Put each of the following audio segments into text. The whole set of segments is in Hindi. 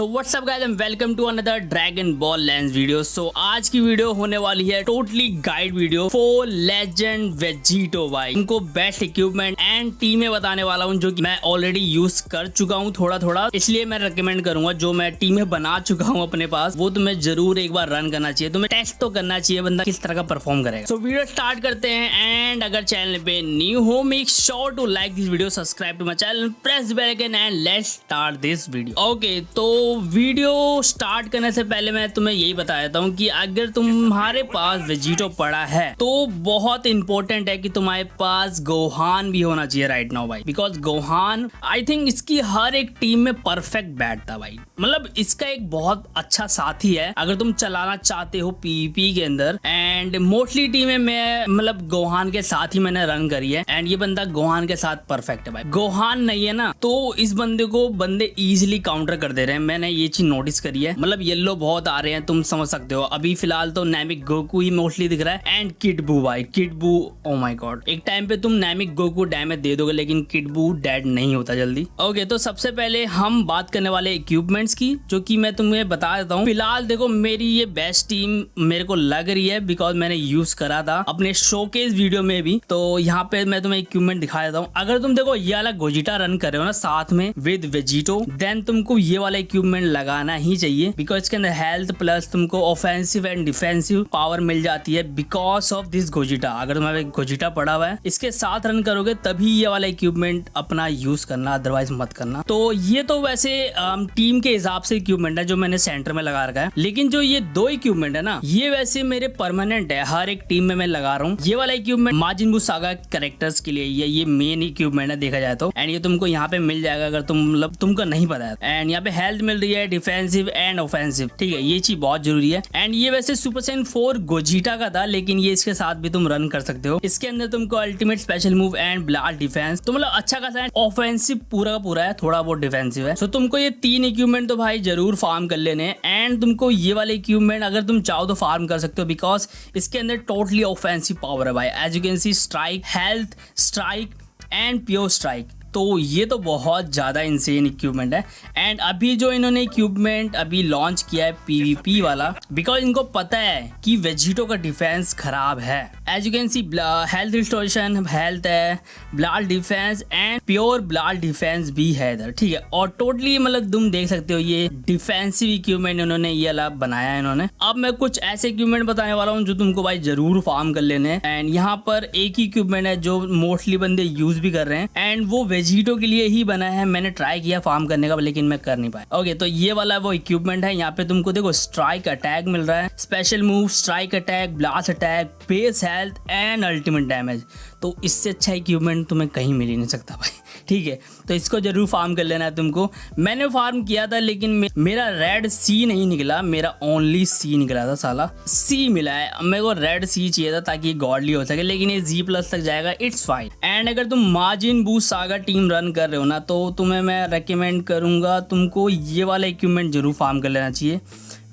तो what's up guys and welcome to another Dragon Ball Legends video. So आज की वीडियो होने वाली है totally guide video for legend Vegito भाई। इनको बेस्ट इक्विपमेंट एंड टीमें बताने वाला हूं जो कि मैं ऑलरेडी यूज कर चुका हूं थोड़ा, इसलिए मैं रिकमेंड करूंगा जो मैं टीमें बना चुका हूं अपने पास वो तुम्हें जरूर एक बार रन करना चाहिए। तुम्हें टेस्ट तो करना चाहिए बंदा किस तरह का परफॉर्म करेगा। सो वीडियो स्टार्ट करते हैं एंड अगर चैनल पे न्यू हो make sure to like this video, subscribe to my channel, press bell icon and let's start this video. Okay, तो वीडियो स्टार्ट करने से पहले मैं तुम्हें यही बता देता हूँ कि अगर तुम्हारे पास वेजिटो पड़ा है तो बहुत इंपॉर्टेंट है कि तुम्हारे पास गोहान भी होना चाहिए राइट नाउ भाई, बिकॉज गोहान आई थिंक इसकी हर एक टीम में परफेक्ट बैठता भाई। मतलब इसका एक बहुत अच्छा साथी है अगर तुम चलाना चाहते हो पीवीपी के अंदर। एंड मोस्टली टीमें मैं मतलब गोहान के साथ ही मैंने रन करी है एंड ये बंदा गोहान के साथ परफेक्ट है भाई। गोहान नहीं है ना तो इस बंदे को बंदे इजीली काउंटर कर दे रहे हैं, मैंने ये चीज नोटिस करी है। मतलब येलो बहुत आ रहे हैं, तुम समझ सकते हो। अभी फिलहाल तो नैमिक गोकू ही मोस्टली दिख रहा है एंड किड बू भाई, किड बू ओ माय गॉड। एक टाइम पे तुम नैमिक गोकू डैमेज दे दोगे लेकिन किड बू डेड नहीं होता जल्दी। ओके, तो सबसे पहले हम बात करने वाले इक्विपमेंट्स की जो कि मैं तुम्हें बता देता हूँ। फिलहाल देखो मेरी ये बेस्ट टीम मेरे को लग रही है बिकॉज मैंने यूज करा था अपने शोकेस वीडियो में भी। तो यहाँ पे मैं तुम्हें इक्विपमेंट दिखा देता हूँ। अगर तुम देखो ये वाला गोजिटा रन कर रहे हो ना साथ में विद वेजिटो, देन तुमको ये वाला इक्विपमेंट लगाना ही चाहिए बिकॉज इसके अंदर हेल्थ प्लस तुमको ऑफेंसिव एंड डिफेंसिव पावर मिल जाती है बिकॉज ऑफ दिस गोजिटा। अगर तुम्हारे गोजिटा पड़ा हुआ है इसके साथ रन करोगे तभी ये वाला इक्विपमेंट अपना यूज करना, अदरवाइज मत करना। तो ये तो वैसे टीम के हिसाब से इक्विपमेंट है जो मैंने सेंटर में लगा रखा है, लेकिन जो ये दो इक्विपमेंट है ना ये वैसे मेरे परमानेंट है, हर एक टीम में मैं लगा रहा हूँ। ये वाला इक्विपमेंट माजिन बू सागा कैरेक्टर्स के लिए ये मेन इक्विपमेंट है देखा जाए तो। एंड ये तुमको यहाँ पे मिल जाएगा अगर तुमको नहीं पता है। एंड यहाँ पे हेल्थ मिल रही है, डिफेंसिव एंड ऑफेंसिव, ठीक है, ये चीज बहुत जरूरी है। एंड ये वैसे सुपर सैयन 4 गोजिटा का था लेकिन ये इसके साथ भी तुम रन कर सकते हो। इसके अंदर तुमको ultimate special move and blast defence तो मतलब अच्छा खासा ऑफेंसिव पूरा का पूरा है, थोड़ा बहुत डिफेंसिव है। सो तुमको ये 3 इक्विपमेंट तो भाई जरूर फार्म कर लेने हैं। एंड तुमको ये वाले इक्विपमेंट अगर तुम चाहो तो फार्म कर सकते हो बिकॉज इसके अंदर टोटली ऑफेंसिव पावर है भाई। As you can see strike, health, strike and pure strike, तो ये तो बहुत ज़्यादा इंसेन इक्विपमेंट है। एंड अभी जो इन्होंने इक्विपमेंट अभी लॉन्च किया है पीवीपी वाला, बिकॉज इनको पता है कि वेजिटो का डिफेंस खराब है। As you can see health restoration, health है, blast defence and pure blast defence भी है इधर, ठीक है। और टोटली मतलब तुम देख सकते हो ये डिफेंसिव इक्विपमेंट इन्होंने ये वाला बनाया है इन्होंने। अब मैं कुछ ऐसे इक्विपमेंट बताने वाला हूँ जो तुमको भाई जरूर फार्म कर लेने। एंड यहाँ पर एक ही इक्विपमेंट है जो मोस्टली बंदे यूज भी कर रहे हैं एंड वो वेजिटो के लिए ही बना है। मैंने ट्राई किया फार्म करने का लेकिन मैं कर नहीं पाया। ओके, तो ये वाला वो इक्विपमेंट है। यहाँ पे तुमको देखो स्ट्राइक अटैक मिल रहा है, special move, strike attack, blast attack, base health and ultimate damage. तो इससे अच्छा इक्विपमेंट तुम्हें कहीं मिल ही नहीं सकता भाई, ठीक है। तो इसको जरूर फार्म कर लेना है तुमको। मैंने फार्म किया था लेकिन मेरा रेड सी नहीं निकला, मेरा ओनली सी निकला था, साला सी मिला है। मेरे को रेड सी चाहिए था ताकि गॉडली हो सके, लेकिन ये जी+ तक जाएगा, इट्स फाइन। एंड अगर तुम माजिन बू सागा टीम रन कर रहे हो ना तो तुम्हें मैं रेकमेंड करूंगा तुमको ये वाला इक्विपमेंट जरूर फार्म कर लेना चाहिए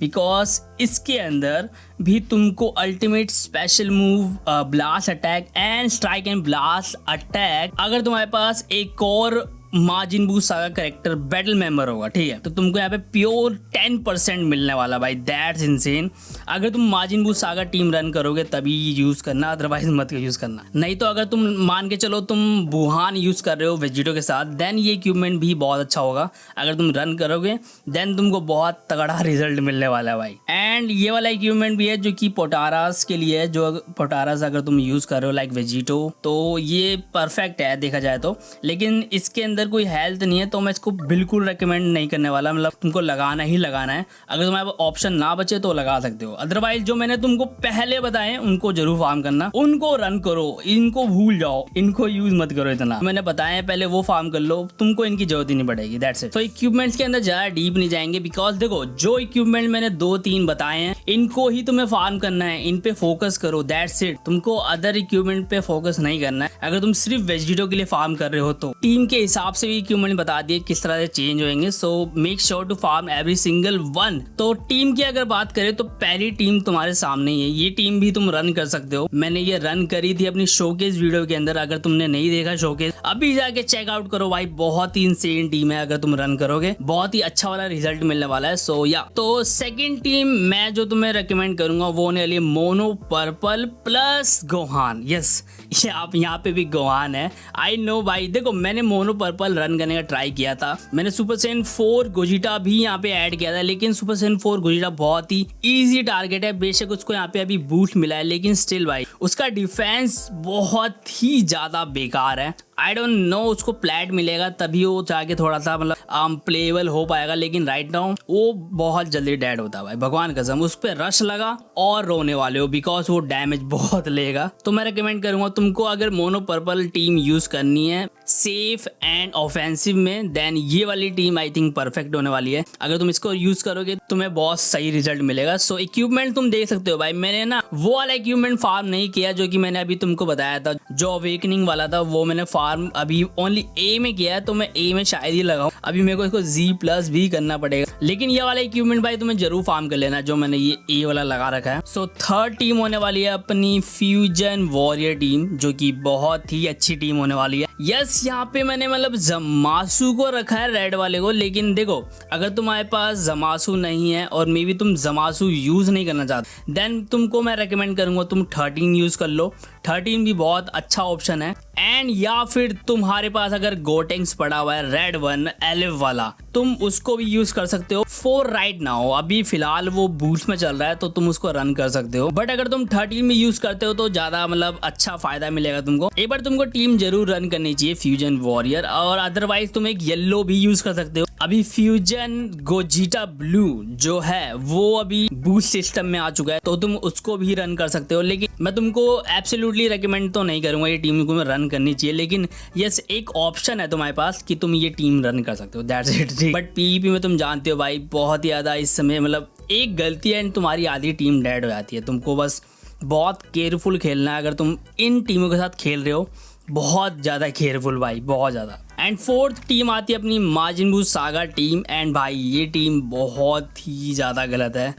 बिकॉज इसके अंदर भी तुमको ultimate special move, blast attack and strike and blast attack. अगर तुम्हारे पास एक और माजिन बू सागा कैरेक्टर बैटल मेंबर होगा, ठीक है, तो तुमको यहाँ पे प्योर 10% मिलने वाला भाई, दैट्स इनसेन। अगर तुम माजिन बू सागा टीम रन करोगे तभी यूज करना, अदरवाइज मत यूज करना। नहीं तो अगर तुम मान के चलो तुम बुहान यूज कर रहे हो वेजिटो के साथ, देन ये इक्विपमेंट भी बहुत अच्छा होगा। अगर तुम रन करोगे देन तुमको बहुत तगड़ा रिजल्ट मिलने वाला है भाई। एंड ये वाला इक्विपमेंट भी है जो कि पोटारास के लिए है, जो पोटारास अगर तुम यूज कर रहे हो लाइक वेजिटो तो ये परफेक्ट है देखा जाए तो। लेकिन इसके अंदर कोई हेल्थ नहीं है तो मैं इसको बिल्कुल रेकमेंड नहीं करने वाला। मतलब तुमको लगाना ही लगाना है, अगर तुम्हारे ऑप्शन ना बचे तो लगा सकते हो, अदरवाइज जो मैंने तुमको पहले बताए उनको जरूर फार्म करना, उनको रन करो, इनको भूल जाओ, इनको यूज मत करो इतना। मैंने बताया पहले वो फार्म कर लो, तुमको इनकी जरूरत ही नहीं पड़ेगी, दैट्स इट। तो इक्विपमेंट्स के अंदर ज्यादा डीप नहीं जाएंगे बिकॉज देखो जो इक्विपमेंट मैंने 2-3 बताए हैं इनको ही तुम्हें फार्म करना है, इन पे फोकस करो, दैट्स इट। तुमको अदर इक्विपमेंट पे फोकस नहीं करना है। अगर तुम सिर्फ वेजिटो के लिए फार्म कर रहे हो तो टीम के हिसाब से भी इक्विपमेंट बता दिए किस तरह से चेंज होंगे, so make sure to farm every single one. तो टीम की अगर बात करें तो पहली टीम तुम्हारे सामने ही है, ये टीम भी तुम रन कर सकते हो। मैंने ये रन करी थी अपनी शोकेस वीडियो के अंदर, अगर तुमने नहीं देखा शोकेस अभी जाके चेकआउट करो भाई, बहुत ही इंसेन टीम है। अगर तुम रन करोगे बहुत ही अच्छा वाला रिजल्ट मिलने वाला है। सो या तो सेकंड टीम मैं जो तुम्हें रेकमेंड करूंगा वो होने वाली है mono purple plus Gohan. Yes, ये आप यहाँ पे भी गोहान है, आई नो भाई। देखो मैंने मोनो पर्पल रन करने का ट्राई किया था, मैंने सुपर सेन 4 गोजिटा भी यहाँ पे ऐड किया था, लेकिन सुपर सेन 4 गोजिटा बहुत ही इजी टारगेट है। बेशक उसको यहाँ पे अभी बूस्ट मिला है, लेकिन स्टिल भाई उसका डिफेंस बहुत ही ज्यादा बेकार है। आई डोंट नो उसको प्लेट मिलेगा तभी वो जाके थोड़ा सा मतलब प्लेबल हो पाएगा, लेकिन राइट नाउ वो बहुत जल्दी डेड होता है भाई, भगवान कसम। उस पर रश लगा और रोने वाले हो, बिकॉज वो डैमेज बहुत लेगा। तो मैं रिकमेंड करूंगा तुमको, अगर मोनो पर्पल टीम यूज करनी है सेफ एंड ऑफेंसिव में, देन ये वाली टीम आई थिंक परफेक्ट होने वाली है। अगर तुम इसको यूज करोगे तुम्हें बहुत सही रिजल्ट मिलेगा। सो इक्विपमेंट तुम देख सकते हो भाई, मैंने ना वो वाला इक्विपमेंट फार्म नहीं किया जो कि मैंने अभी तुमको बताया था, जो अवेकनिंग वाला था, वो मैंने फार्म अभी ओनली ए में किया है, तो मैं ए में शायद ही लगाऊं। अभी मेरे को इसको Z+ भी करना पड़ेगा, लेकिन ये वाला इक्विपमेंट भाई तुम्हें जरूर फार्म कर लेना जो मैंने ये ए वाला लगा रखा है। सो थर्ड टीम होने वाली है अपनी फ्यूजन वॉरियर टीम, जो कि बहुत ही अच्छी टीम होने वाली है। यस, यहाँ पे मैंने मतलब जमासू को रखा है रेड वाले को, लेकिन देखो अगर तुम्हारे पास जमासू नहीं है और मे बी तुम जमासू यूज नहीं करना चाहते, देन तुमको मैं रेकमेंड करूंगा तुम 13 यूज कर लो। 13 भी बहुत अच्छा ऑप्शन है। एंड या फिर तुम्हारे पास अगर गोटेंग्स पड़ा हुआ है रेड 1 एलिव वाला, तुम उसको भी यूज कर सकते हो फॉर राइट नाउ। अभी फिलहाल वो बूस्ट में चल रहा है तो तुम उसको रन कर सकते हो, बट अगर तुम 13 में यूज करते हो तो ज्यादा मतलब अच्छा फायदा मिलेगा तुमको। एक बार तुमको टीम जरूर रन करनी चाहिए फ्यूजन वॉरियर, और अदरवाइज तुम एक येलो भी यूज कर सकते हो। अभी फ्यूजन गोजिटा ब्लू जो है वो अभी बूस्ट सिस्टम में आ चुका है, तो तुम उसको भी रन कर सकते हो। लेकिन मैं तुमको एब्सोल्युटली रेकमेंड तो नहीं करूंगा ये टीम को रन करनी चाहिए, लेकिन यस एक ऑप्शन है तुम्हारे पास कि तुम ये टीम रन कर सकते हो, दैट्स इट। बट पीवीपी में तुम जानते हो भाई बहुत ही ज्यादा इस समय मतलब एक गलती है तुम्हारी आधी टीम डेड हो जाती है। तुमको बस बहुत केयरफुल खेलना है अगर तुम इन टीमों के साथ खेल रहे हो, बहुत ज़्यादा केयरफुल भाई, बहुत ज़्यादा। एंड फोर्थ टीम आती है अपनी माजिन बू सागा टीम, एंड भाई ये टीम बहुत ही ज़्यादा गलत है,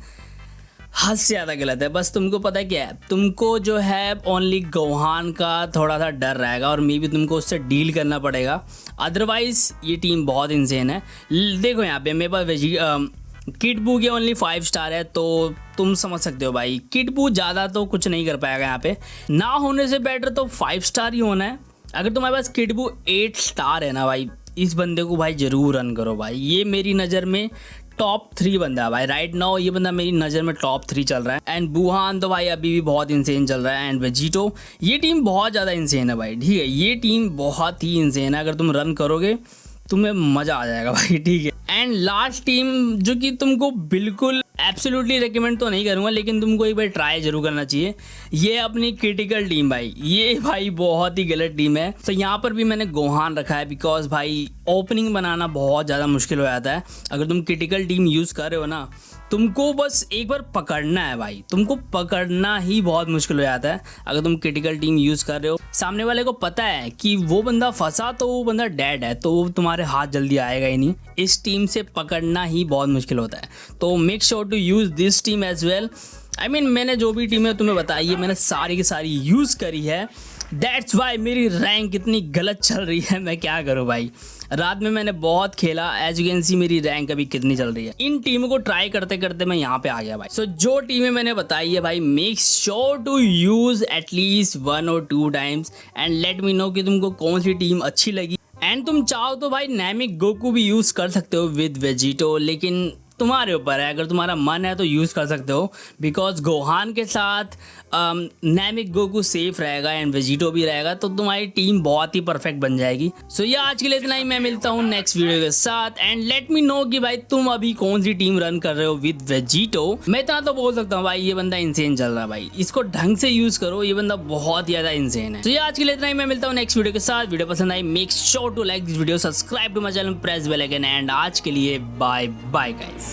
हद से ज़्यादा गलत है। बस तुमको पता है क्या है, तुमको जो है ओनली गोहान का थोड़ा सा डर रहेगा और मे बी तुमको उससे डील करना पड़ेगा, अदरवाइज ये टीम बहुत इंसेन है। देखो यहाँ पे मेरे पास किटबू के ओनली 5 स्टार है, तो तुम समझ सकते हो भाई किटबू ज़्यादा तो कुछ नहीं कर पाएगा यहाँ पे, ना होने से बेटर तो 5 स्टार ही होना है। अगर तुम्हारे पास किटबू 8 स्टार है ना भाई, इस बंदे को भाई जरूर रन करो भाई। ये मेरी नज़र में टॉप 3 बंदा है भाई, राइट नाउ ये बंदा मेरी नज़र में टॉप 3 चल रहा है। एंड बुहान तो भाई अभी भी बहुत इंसेन चल रहा है, एंड वेजिटो, ये टीम बहुत ज़्यादा इंसेन है भाई, ठीक है, ये टीम बहुत ही इंसेन है। अगर तुम रन करोगे तुम्हें मज़ा आ जाएगा भाई, ठीक है। एंड लास्ट टीम जो कि तुमको बिल्कुल एब्सोल्युटली रेकमेंड तो नहीं करूंगा, लेकिन तुमको एक बार ट्राई जरूर करना चाहिए, ये अपनी क्रिटिकल टीम भाई। ये भाई बहुत ही गलत टीम है। तो यहाँ पर भी मैंने गोहान रखा है, बिकॉज भाई ओपनिंग बनाना बहुत ज़्यादा मुश्किल हो जाता है। अगर तुम क्रिटिकल टीम यूज़ कर रहे हो ना, तुमको बस एक बार पकड़ना है भाई, तुमको पकड़ना ही बहुत मुश्किल हो जाता है। अगर तुम क्रिटिकल टीम यूज़ कर रहे हो, सामने वाले को पता है कि वो बंदा फंसा तो वो बंदा डेड है, तो वो तुम्हारे हाथ जल्दी आएगा ही नहीं। इस टीम से पकड़ना ही बहुत मुश्किल होता है, तो make sure to use this team as well. I mean मैंने जो भी टीमें तुम्हें बताई है मैंने सारी की सारी यूज़ करी है, दैट्स वाई मेरी रैंक इतनी गलत चल रही है। मैं क्या करूँ भाई, रात में मैंने बहुत खेला, एज यू कैन सी मेरी रैंक अभी कितनी चल रही है। इन टीमों को ट्राई करते करते मैं यहाँ पे आ गया भाई। सो जो टीमें मैंने बताई है भाई, make sure to use at least 1 or 2 times and let me know कि तुमको कौन सी टीम अच्छी लगी। एंड तुम चाहो तो भाई नैमिक गोकू भी यूज कर सकते हो विद वेजिटो, लेकिन तुम्हारे ऊपर है, अगर तुम्हारा मन है तो यूज़ कर सकते हो, बिकॉज गोहान के साथ नैमिक गोकू सेफ रहेगा एंड वेजिटो भी रहेगा, तो तुम्हारी टीम बहुत ही परफेक्ट बन जाएगी। सो ये आज के लिए इतना ही, मैं मिलता हूँ नेक्स्ट वीडियो के साथ। एंड लेट मी नो कि भाई तुम अभी कौन सी टीम रन कर रहे हो विद वेजिटो। मैं इतना तो बोल सकता हूँ भाई, ये बंदा इंसेन चल रहा है भाई, इसको ढंग से यूज़ करो, ये बंदा बहुत ज़्यादा इंसेन है। तो ये आज के लिए इतना ही, मैं मिलता हूँ नेक्स्ट वीडियो के साथ। वीडियो पसंद आई make sure to like this video, subscribe to my channel, press bell icon, and आज के लिए बाय बाय गाइस।